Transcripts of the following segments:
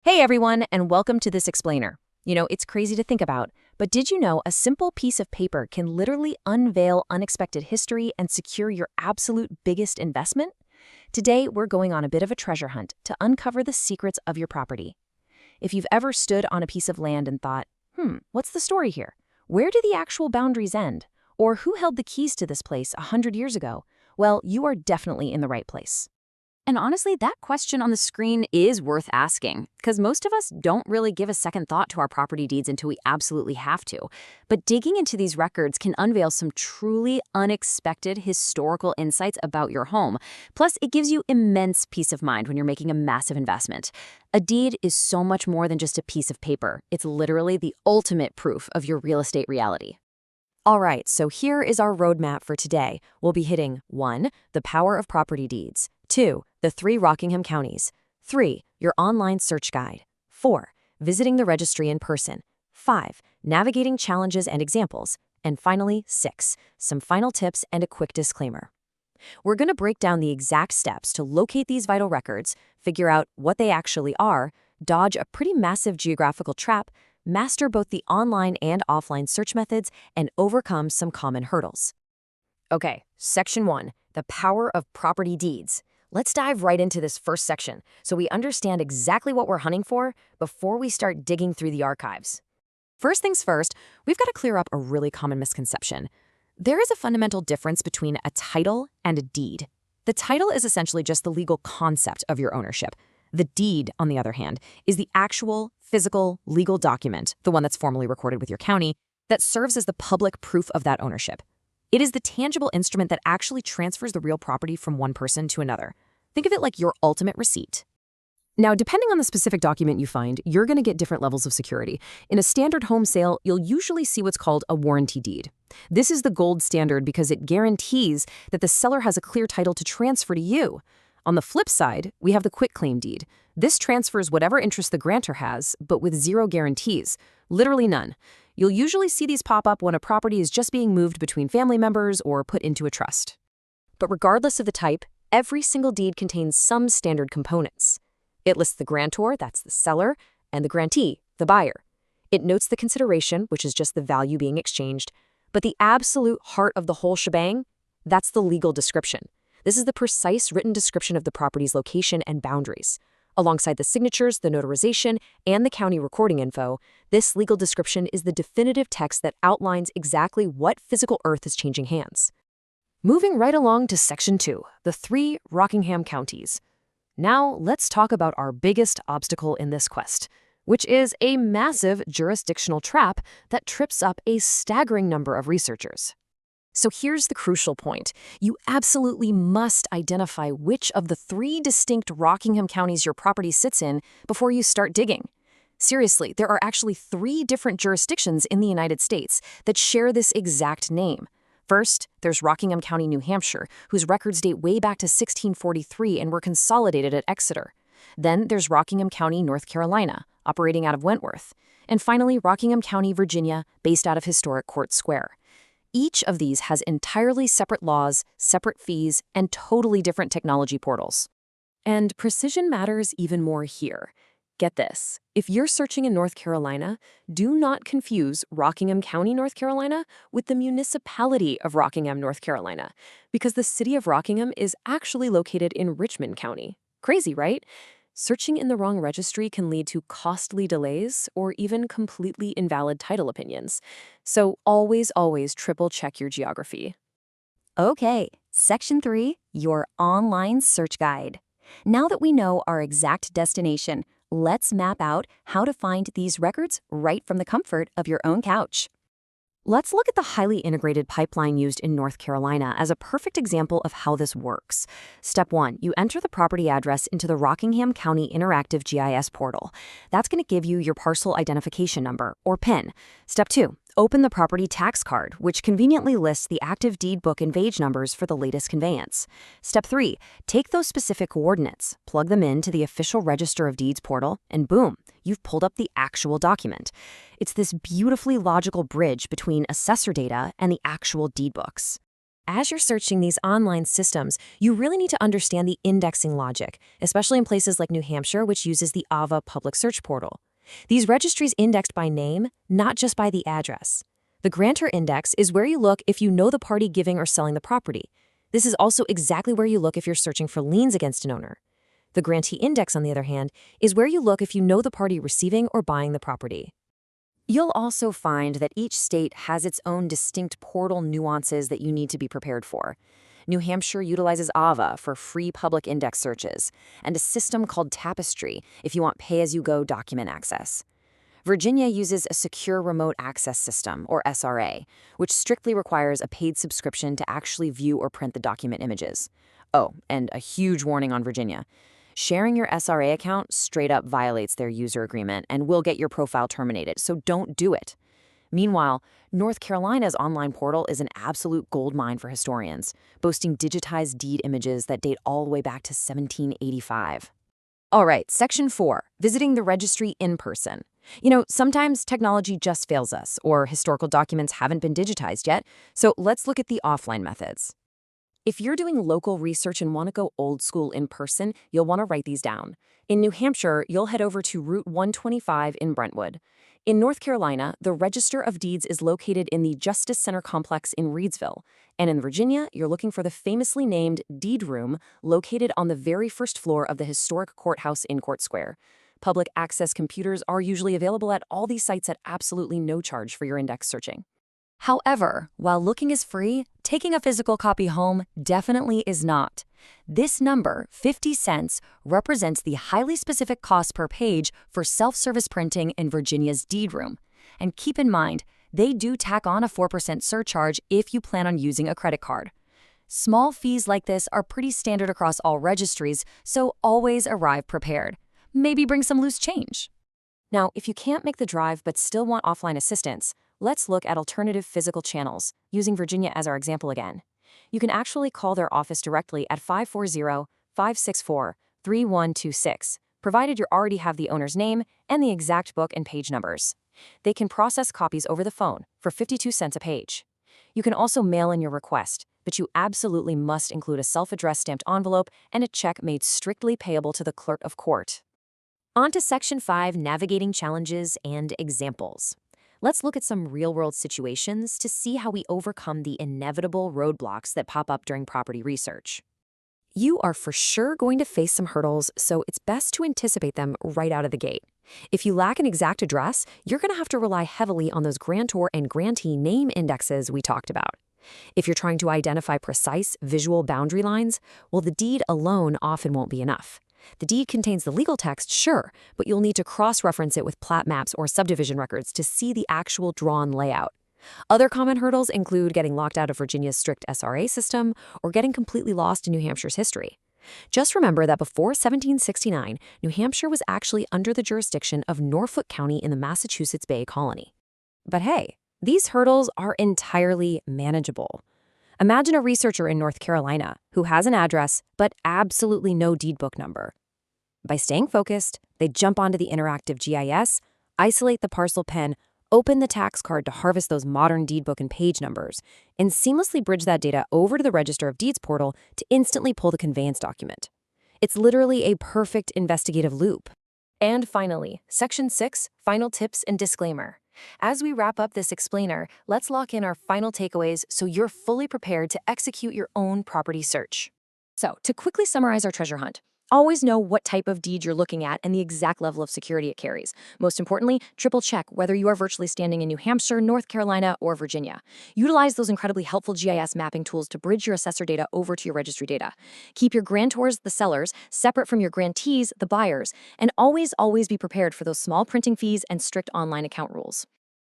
Hey everyone, and welcome to this explainer. It's crazy to think about, but did you know a simple piece of paper can literally unveil unexpected history and secure your absolute biggest investment? Today, we're going on a bit of a treasure hunt to uncover the secrets of your property. If you've ever stood on a piece of land and thought, what's the story here? Where do the actual boundaries end? Or who held the keys to this place 100 years ago? Well, you are definitely in the right place. And honestly, that question on the screen is worth asking, because most of us don't really give a second thought to our property deeds until we absolutely have to. But digging into these records can unveil some truly unexpected historical insights about your home. Plus, it gives you immense peace of mind when you're making a massive investment. A deed is so much more than just a piece of paper. It's literally the ultimate proof of your real estate reality. All right, so here is our roadmap for today. We'll be hitting 1. The power of property deeds. 2. The 3 Rockingham counties. 3. Your online search guide. 4. Visiting the registry in person. 5. Navigating challenges and examples. And finally, 6. Some final tips and a quick disclaimer. We're going to break down the exact steps to locate these vital records, figure out what they actually are, dodge a pretty massive geographical trap, master both the online and offline search methods, and overcome some common hurdles. Okay, Section 1, the power of property deeds. Let's dive right into this first section so we understand exactly what we're hunting for before we start digging through the archives. First things first, we've got to clear up a really common misconception. There is a fundamental difference between a title and a deed. The title is essentially just the legal concept of your ownership. The deed, on the other hand, is the actual, physical, legal document, the one that's formally recorded with your county, that serves as the public proof of that ownership. It is the tangible instrument that actually transfers the real property from one person to another. Think of it like your ultimate receipt. Now, depending on the specific document you find, you're going to get different levels of security. In a standard home sale, you'll usually see what's called a warranty deed. This is the gold standard because it guarantees that the seller has a clear title to transfer to you. On the flip side, we have the quitclaim deed. This transfers whatever interest the grantor has, but with zero guarantees. Literally none. You'll usually see these pop up when a property is just being moved between family members or put into a trust. But regardless of the type, every single deed contains some standard components. It lists the grantor, that's the seller, and the grantee, the buyer. It notes the consideration, which is just the value being exchanged. But the absolute heart of the whole shebang, that's the legal description. This is the precise written description of the property's location and boundaries. Alongside the signatures, the notarization, and the county recording info, this legal description is the definitive text that outlines exactly what physical earth is changing hands. Moving right along to Section 2, the 3 Rockingham counties. Now, let's talk about our biggest obstacle in this quest, which is a massive jurisdictional trap that trips up a staggering number of researchers. So here's the crucial point. You absolutely must identify which of the 3 distinct Rockingham counties your property sits in before you start digging. Seriously, there are actually 3 different jurisdictions in the United States that share this exact name. First, there's Rockingham County, New Hampshire, whose records date way back to 1643 and were consolidated at Exeter. Then there's Rockingham County, North Carolina, operating out of Wentworth. And finally, Rockingham County, Virginia, based out of historic Court Square. Each of these has entirely separate laws, separate fees, and totally different technology portals. And precision matters even more here. Get this, if you're searching in North Carolina, do not confuse Rockingham County, North Carolina with the municipality of Rockingham, North Carolina, because the city of Rockingham is actually located in Richmond County. Crazy, right? Searching in the wrong registry can lead to costly delays or even completely invalid title opinions. So always triple check your geography. Okay, Section 3, your online search guide. Now that we know our exact destination, let's map out how to find these records right from the comfort of your own couch. Let's look at the highly integrated pipeline used in North Carolina as a perfect example of how this works. Step 1, you enter the property address into the Rockingham County Interactive GIS portal. That's going to give you your parcel identification number, or PIN. Step 2, open the property tax card, which conveniently lists the active deed book and page numbers for the latest conveyance. Step 3, take those specific coordinates, plug them into the official Register of Deeds portal, and boom, you've pulled up the actual document. It's this beautifully logical bridge between assessor data and the actual deed books. As you're searching these online systems, you really need to understand the indexing logic, especially in places like New Hampshire, which uses the AVA public search portal. These registries indexed by name, not just by the address. The grantor index is where you look if you know the party giving or selling the property. This is also exactly where you look if you're searching for liens against an owner. The grantee index, on the other hand, is where you look if you know the party receiving or buying the property. You'll also find that each state has its own distinct portal nuances that you need to be prepared for. New Hampshire utilizes AVA for free public index searches, and a system called Tapestry if you want pay-as-you-go document access. Virginia uses a secure remote access system, or SRA, which strictly requires a paid subscription to actually view or print the document images. Oh, and a huge warning on Virginia. Sharing your SRA account straight up violates their user agreement and will get your profile terminated, so don't do it. Meanwhile, North Carolina's online portal is an absolute goldmine for historians, boasting digitized deed images that date all the way back to 1785. All right, Section 4, visiting the registry in person. Sometimes technology just fails us, or historical documents haven't been digitized yet, so let's look at the offline methods. If you're doing local research and want to go old school in person, you'll want to write these down. In New Hampshire, you'll head over to Route 125 in Brentwood. In North Carolina, the Register of Deeds is located in the Justice Center complex in Reedsville. And in Virginia, you're looking for the famously named Deed Room, located on the very first floor of the historic courthouse in Court Square. Public access computers are usually available at all these sites at absolutely no charge for your index searching. However, while looking is free, taking a physical copy home definitely is not. This number, 50 cents, represents the highly specific cost per page for self-service printing in Virginia's Deed Room. And keep in mind, they do tack on a 4% surcharge if you plan on using a credit card. Small fees like this are pretty standard across all registries, so always arrive prepared. Maybe bring some loose change. Now, if you can't make the drive but still want offline assistance, let's look at alternative physical channels, using Virginia as our example again. You can actually call their office directly at 540-564-3126, provided you already have the owner's name and the exact book and page numbers. They can process copies over the phone for 52 cents a page. You can also mail in your request, but you absolutely must include a self-addressed stamped envelope and a check made strictly payable to the clerk of court. On to Section 5, navigating challenges and examples. Let's look at some real-world situations to see how we overcome the inevitable roadblocks that pop up during property research. You are for sure going to face some hurdles, so it's best to anticipate them right out of the gate. If you lack an exact address, you're going to have to rely heavily on those grantor and grantee name indexes we talked about. If you're trying to identify precise visual boundary lines, well, the deed alone often won't be enough. The deed contains the legal text, sure, but you'll need to cross-reference it with plat maps or subdivision records to see the actual drawn layout. Other common hurdles include getting locked out of Virginia's strict SRA system or getting completely lost in New Hampshire's history. Just remember that before 1769, New Hampshire was actually under the jurisdiction of Norfolk County in the Massachusetts Bay Colony. But hey, these hurdles are entirely manageable. Imagine a researcher in North Carolina who has an address but absolutely no deed book number. By staying focused, they jump onto the interactive GIS, isolate the parcel pen, open the tax card to harvest those modern deed book and page numbers, and seamlessly bridge that data over to the Register of Deeds portal to instantly pull the conveyance document. It's literally a perfect investigative loop. And finally, Section 6, final tips and disclaimer. As we wrap up this explainer, let's lock in our final takeaways so you're fully prepared to execute your own property search. So, to quickly summarize our treasure hunt, always know what type of deed you're looking at and the exact level of security it carries. Most importantly, triple check whether you are virtually standing in New Hampshire, North Carolina, or Virginia. Utilize those incredibly helpful GIS mapping tools to bridge your assessor data over to your registry data. Keep your grantors, the sellers, separate from your grantees, the buyers, and always be prepared for those small printing fees and strict online account rules.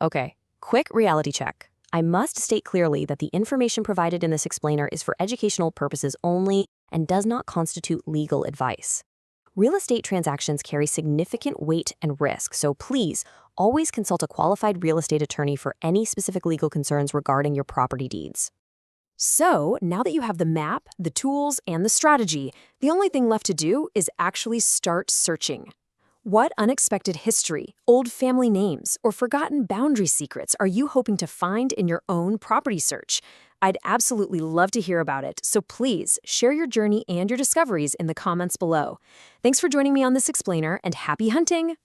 Okay, quick reality check. I must state clearly that the information provided in this explainer is for educational purposes only and does not constitute legal advice. Real estate transactions carry significant weight and risk, so please always consult a qualified real estate attorney for any specific legal concerns regarding your property deeds. So, now that you have the map, the tools, and the strategy, the only thing left to do is actually start searching. What unexpected history, old family names, or forgotten boundary secrets are you hoping to find in your own property search? I'd absolutely love to hear about it, so please share your journey and your discoveries in the comments below. Thanks for joining me on this explainer, and happy hunting!